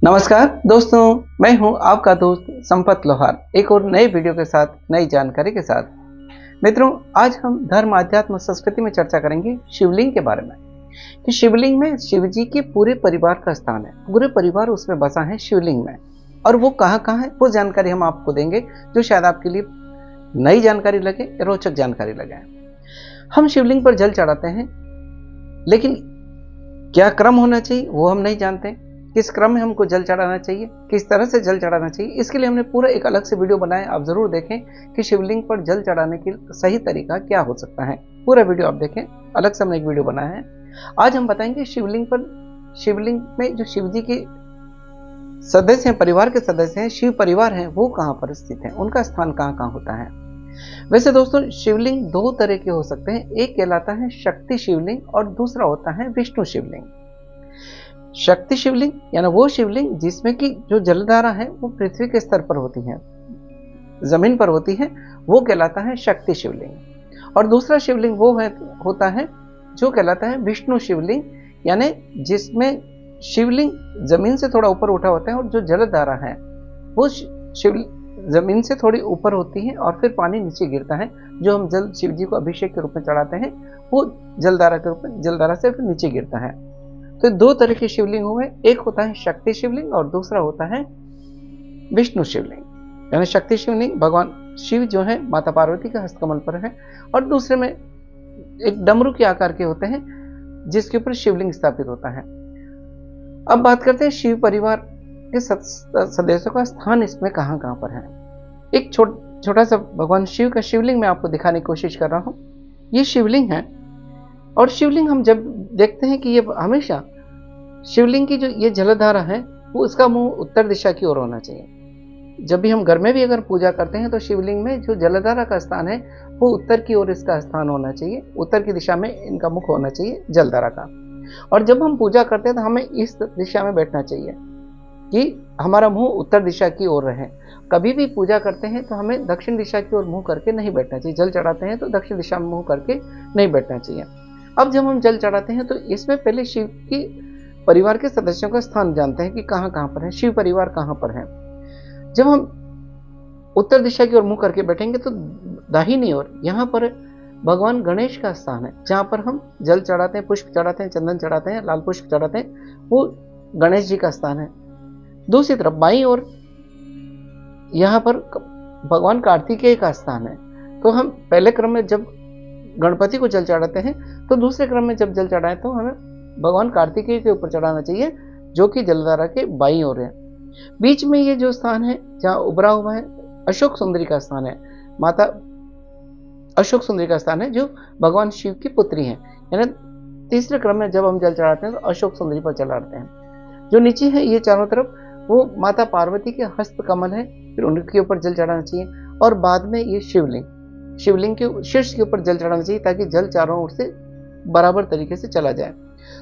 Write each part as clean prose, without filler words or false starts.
नमस्कार दोस्तों, मैं हूं आपका दोस्त संपत लोहार, एक और नए वीडियो के साथ नई जानकारी के साथ। मित्रों, आज हम धर्म, आध्यात्म, संस्कृति में चर्चा करेंगे शिवलिंग के बारे में कि शिवलिंग में शिव जी के पूरे परिवार का स्थान है। पूरे परिवार उसमें बसा है शिवलिंग में, और वो कहाँ है वो जानकारी हम आपको देंगे, जो शायद आपके लिए नई जानकारी लगे, रोचक जानकारी लगे। हम शिवलिंग पर जल चढ़ाते हैं, लेकिन क्या क्रम होना चाहिए वो हम नहीं जानते। किस क्रम में हमको जल चढ़ाना चाहिए, किस तरह से जल चढ़ाना चाहिए, इसके लिए हमने पूरा एक अलग से वीडियो बनाया। आप जरूर देखें कि शिवलिंग पर जल चढ़ाने की सही तरीका क्या हो सकता है। पूरा वीडियो आप देखें, अलग से हमने एक वीडियो बनाया है। आज हम बताएंगे शिवलिंग में जो शिव जी के सदस्य हैं, परिवार के सदस्य हैं, शिव परिवार हैं, वो कहाँ पर स्थित है, उनका स्थान कहाँ कहाँ होता है। वैसे दोस्तों, शिवलिंग दो तरह के हो सकते हैं। एक कहलाता है शक्ति शिवलिंग और दूसरा होता है विष्णु शिवलिंग। शक्ति शिवलिंग यानी वो शिवलिंग जिसमें कि जो जलधारा है वो पृथ्वी के स्तर पर होती है, जमीन पर होती है, वो कहलाता है शक्ति शिवलिंग। और दूसरा शिवलिंग वो होता है जो कहलाता है विष्णु शिवलिंग, यानी जिसमें शिवलिंग जमीन से थोड़ा ऊपर उठा होता है और जो जलधारा है वो जमीन से थोड़ी ऊपर होती है और फिर पानी नीचे गिरता है। जो हम जल शिव जी को अभिषेक के रूप में चढ़ाते हैं वो जलधारा के रूप में, जलधारा से फिर नीचे गिरता है। तो दो तरह के शिवलिंग हुए, एक होता है शक्ति शिवलिंग और दूसरा होता है विष्णु शिवलिंग। यानी शक्ति शिवलिंग भगवान शिव जो है माता पार्वती के हस्तकमल पर है, और दूसरे में एक डमरू के आकार के होते हैं जिसके ऊपर शिवलिंग स्थापित होता है। अब बात करते हैं शिव परिवार के सदस्यों का स्थान इसमें कहां कहां पर है। एक छोटा सा भगवान शिव का शिवलिंग मैं आपको दिखाने की कोशिश कर रहा हूं। ये शिवलिंग है, और शिवलिंग हम जब देखते हैं कि ये हमेशा शिवलिंग की जो ये जलधारा है वो उसका मुंह उत्तर दिशा की ओर होना चाहिए। जब भी हम घर में भी अगर पूजा करते हैं तो शिवलिंग में जो जलधारा का स्थान है वो उत्तर की ओर इसका स्थान होना चाहिए, उत्तर की दिशा में इनका मुख होना चाहिए जलधारा का। और जब हम पूजा करते हैं तो हमें इस दिशा में बैठना चाहिए कि हमारा मुंह उत्तर दिशा की ओर रहे। कभी भी पूजा करते हैं तो हमें दक्षिण दिशा की ओर मुंह करके नहीं बैठना चाहिए। जल चढ़ाते हैं तो दक्षिण दिशा में मुंह करके नहीं बैठना चाहिए। अब जब हम जल चढ़ाते हैं तो इसमें पहले शिव की परिवार के सदस्यों का स्थान जानते हैं कि कहां कहां पर है, शिव परिवार कहां पर है। जब हम उत्तर दिशा की ओर मुंह करके बैठेंगे तो दाहिनी ओर यहां पर भगवान गणेश का स्थान है, जहां पर हम जल चढ़ाते हैं, पुष्प चढ़ाते हैं, चंदन चढ़ाते हैं, लाल पुष्प चढ़ाते हैं, वो गणेश जी का स्थान है। दूसरी तरफ बाईं ओर यहां पर भगवान कार्तिकेय का स्थान है। तो हम पहले क्रम में जब गणपति को जल चढ़ाते हैं तो दूसरे क्रम में जब जल चढ़ाए तो हमें भगवान कार्तिकेय के ऊपर चढ़ाना चाहिए, जो कि जलधारा के बाईं ओर है। बीच में ये जो स्थान है जहां उभरा हुआ है, अशोक सुंदरी का स्थान है। माता अशोक सुंदरी का स्थान है जो भगवान शिव की पुत्री है। यानी तीसरे क्रम में जब हम जल चढ़ाते हैं तो अशोक सुंदरी पर चढ़ाते हैं। जो नीचे है ये चारों तरफ वो माता पार्वती के हस्त कमल है, फिर उनके ऊपर जल चढ़ाना चाहिए। और बाद में ये शिवलिंग के शीर्ष के ऊपर जल चढ़ाना चाहिए ताकि जल चारों ओर से बराबर तरीके से चला जाए।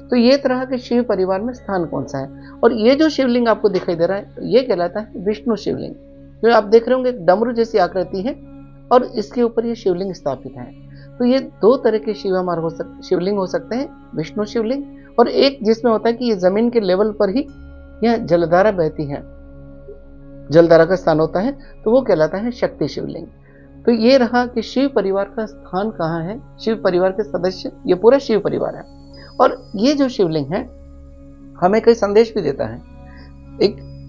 तो ये तरह के शिव परिवार में स्थान कौन सा है। और ये जो शिवलिंग आपको दिखाई दे रहा है ये कहलाता है विष्णु शिवलिंग। जो आप देख रहे होंगे डमरू जैसी आकृति है और इसके ऊपर ये शिवलिंग स्थापित है। तो ये दो तरह के शिवलिंग हो सकते हैं, विष्णु शिवलिंग और एक जिसमें होता है कि ये जमीन के लेवल पर ही यह जलधारा बहती है, जलधारा का स्थान होता है, तो वो कहलाता है शक्ति शिवलिंग। तो ये रहा कि शिव परिवार का स्थान कहाँ है, शिव परिवार के सदस्य, ये पूरा शिव परिवार है। और ये जो शिवलिंग है हमें कई संदेश भी देता है।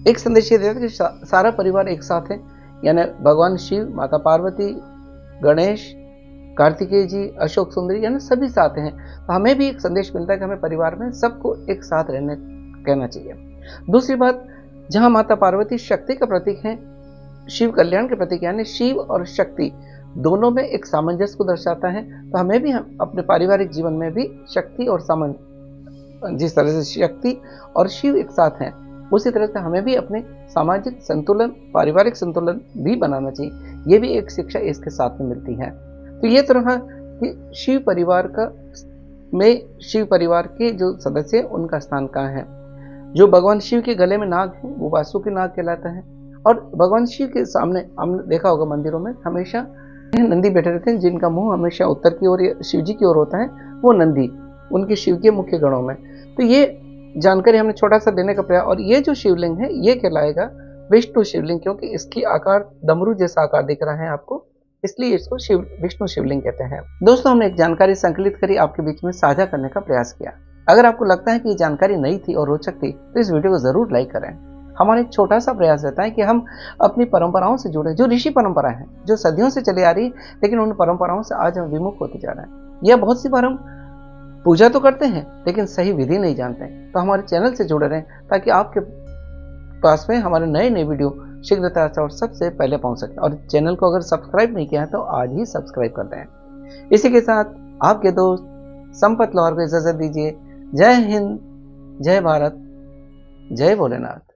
एक संदेश ये देता है कि सारा परिवार एक साथ है, यानी भगवान शिव, माता पार्वती, गणेश, कार्तिकेय जी, अशोक सुंदरी, यानी सभी साथ हैं। तो हमें भी एक संदेश मिलता है कि हमें परिवार में सबको एक साथ रहने कहना चाहिए। दूसरी बात, जहां माता पार्वती शक्ति का प्रतीक है, शिव कल्याण के प्रतीक, यानी शिव और शक्ति दोनों में एक सामंजस्य को दर्शाता है। तो हमें भी अपने पारिवारिक जीवन में भी शक्ति और जिस तरह से शक्ति और शिव एक साथ हैं, उसी तरह से हमें भी अपने सामाजिक संतुलन, पारिवारिक संतुलन भी बनाना चाहिए। ये भी एक शिक्षा इसके साथ में मिलती है। तो ये तो रहा कि शिव परिवार के जो सदस्य हैं उनका स्थान कहाँ है। जो भगवान शिव के गले में नाग है वो वासुकी नाग कहलाता है। और भगवान शिव के सामने हमने देखा होगा मंदिरों में हमेशा नंदी बैठे रहते हैं, जिनका मुंह हमेशा उत्तर की ओर शिव जी की ओर होता है, वो नंदी उनके शिव के मुख्य गणों में। तो ये जानकारी हमने छोटा सा देने का प्रयास। और ये जो शिवलिंग है ये कहलाएगा विष्णु शिवलिंग, क्योंकि इसकी आकार डमरू जैसा आकार दिख रहा है आपको, इसलिए इसको विष्णु शिवलिंग कहते हैं। दोस्तों, हमने एक जानकारी संकलित करी, आपके बीच में साझा करने का प्रयास किया। अगर आपको लगता है कि ये जानकारी नई थी और रोचक थी तो इस वीडियो को जरूर लाइक करें। हमारा एक छोटा सा प्रयास रहता है कि हम अपनी परंपराओं से जुड़े, जो ऋषि परंपरा है, जो सदियों से चली आ रही, लेकिन उन परंपराओं से आज हम विमुख होते जा रहे हैं। यह बहुत सी बार हम पूजा तो करते हैं लेकिन सही विधि नहीं जानते हैं। तो हमारे चैनल से जुड़े रहें ताकि आपके पास में हमारे नए नए वीडियो शीघ्रता से और सबसे पहले पहुंच सके। और चैनल को अगर सब्सक्राइब नहीं किया है तो आज ही सब्सक्राइब कर दें। इसी के साथ आपके दोस्त संपत लोहार को इजाजत दीजिए। जय हिंद, जय भारत, जय भोलेनाथ।